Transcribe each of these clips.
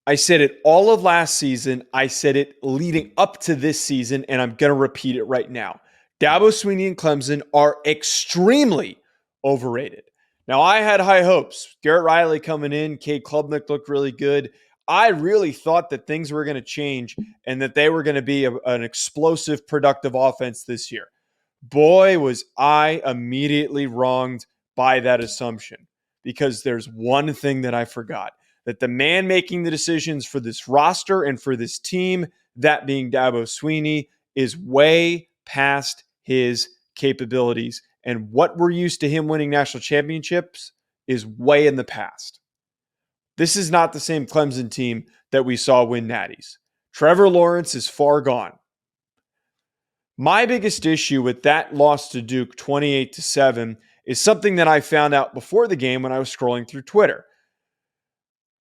I said it all of last season. I said it leading up to this season, and I'm going to repeat it right now. Dabo Swinney and Clemson are extremely overrated. Now, I had high hopes. Garrett Riley coming in, Cade Klubnik looked really good. I really thought that things were going to change and that they were going to be an explosive, productive offense this year. Boy, was I immediately wronged by that assumption, because there's one thing that I forgot, that the man making the decisions for this roster and for this team, that being Dabo Swinney, is way past his capabilities. And what we're used to him winning national championships is way in the past. This is not the same Clemson team that we saw win natties. Trevor Lawrence is far gone. My biggest issue with that loss to Duke 28-7 is something that I found out before the game when I was scrolling through Twitter.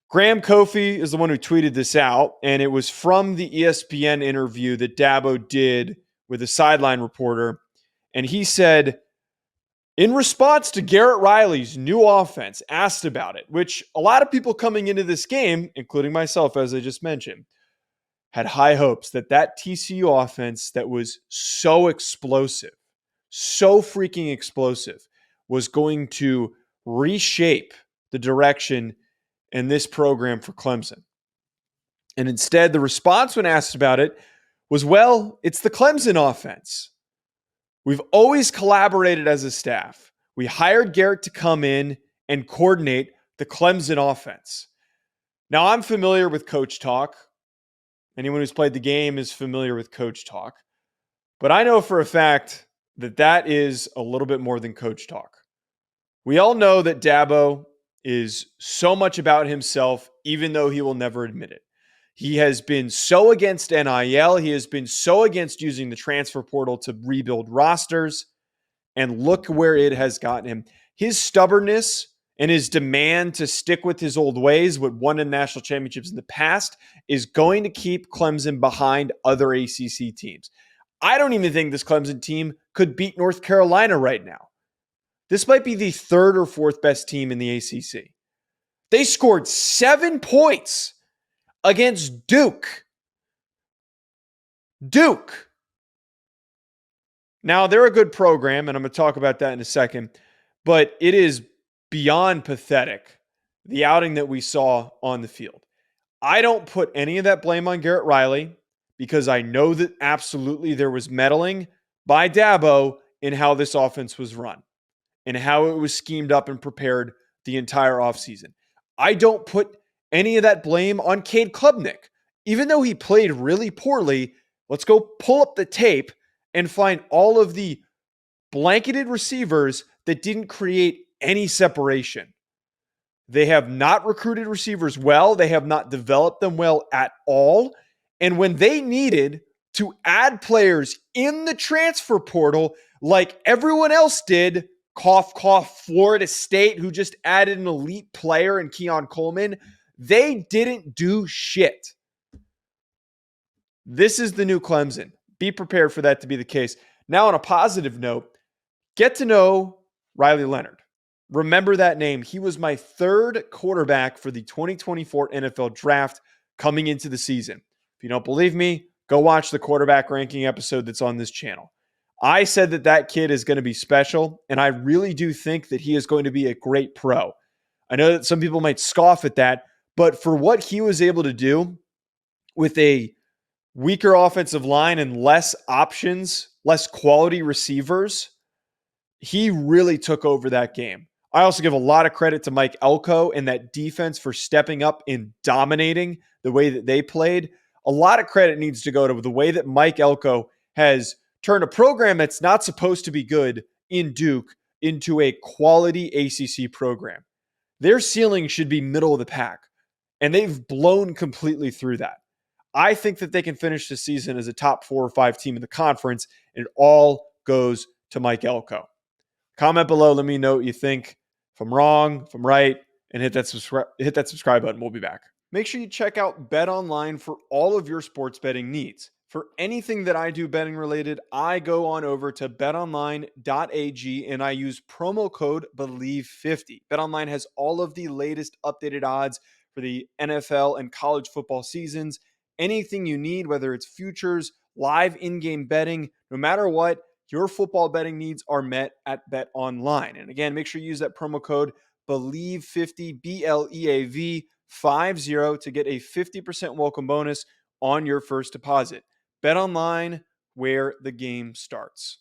Graham Kofi is the one who tweeted this out, and it was from the ESPN interview that Dabo did with a sideline reporter. And he said, in response to Garrett Riley's new offense, asked about it, which a lot of people coming into this game, including myself, as I just mentioned, had high hopes that TCU offense that was so explosive, so freaking explosive, was going to reshape the direction in this program for Clemson. And instead, the response when asked about it was, well, it's the Clemson offense. We've always collaborated as a staff. We hired Garrett to come in and coordinate the Clemson offense. Now, I'm familiar with coach talk. Anyone who's played the game is familiar with coach talk. But I know for a fact that that is a little bit more than coach talk. We all know that Dabo is so much about himself, even though he will never admit it. He has been so against NIL. He has been so against using the transfer portal to rebuild rosters. And look where it has gotten him. His stubbornness and his demand to stick with his old ways, what won in national championships in the past, is going to keep Clemson behind other ACC teams. I don't even think this Clemson team could beat North Carolina right now. This might be the third or fourth best team in the ACC. They scored 7 points against Duke. Duke. Now, they're a good program, and I'm going to talk about that in a second, but it is beyond pathetic, the outing that we saw on the field. I don't put any of that blame on Garrett Riley, because I know that absolutely there was meddling by Dabo in how this offense was run and how it was schemed up and prepared the entire offseason. I don't put any of that blame on Cade Klubnik. Even though he played really poorly, let's go pull up the tape and find all of the blanketed receivers that didn't create any separation. They have not recruited receivers well. They have not developed them well at all. And when they needed to add players in the transfer portal, like everyone else did, cough, cough, Florida State, who just added an elite player in Keon Coleman, they didn't do shit. This is the new Clemson. Be prepared for that to be the case. Now, on a positive note, get to know Riley Leonard. Remember that name. He was my third quarterback for the 2024 NFL Draft coming into the season. If you don't believe me, go watch the quarterback ranking episode that's on this channel. I said that kid is going to be special, and I really do think that he is going to be a great pro. I know that some people might scoff at that, but for what he was able to do with a weaker offensive line and less options, less quality receivers, he really took over that game. I also give a lot of credit to Mike Elko and that defense for stepping up and dominating the way that they played. A lot of credit needs to go to the way that Mike Elko has turned a program that's not supposed to be good in Duke into a quality ACC program. Their ceiling should be middle of the pack, and they've blown completely through that. I think that they can finish the season as a top 4 or 5 team in the conference, and it all goes to Mike Elko. Comment below. Let me know what you think. If I'm wrong, if I'm right, and hit that subscribe button. We'll be back. Make sure you check out BetOnline for all of your sports betting needs. For anything that I do betting related, I go on over to betonline.ag and I use promo code BELIEVE50. BetOnline has all of the latest updated odds for the NFL and college football seasons. Anything you need, whether it's futures, live in-game betting, no matter what, your football betting needs are met at Bet Online. And again, make sure you use that promo code BELIEVE50, BLEAV 50 to get a 50% welcome bonus on your first deposit. Bet Online, where the game starts.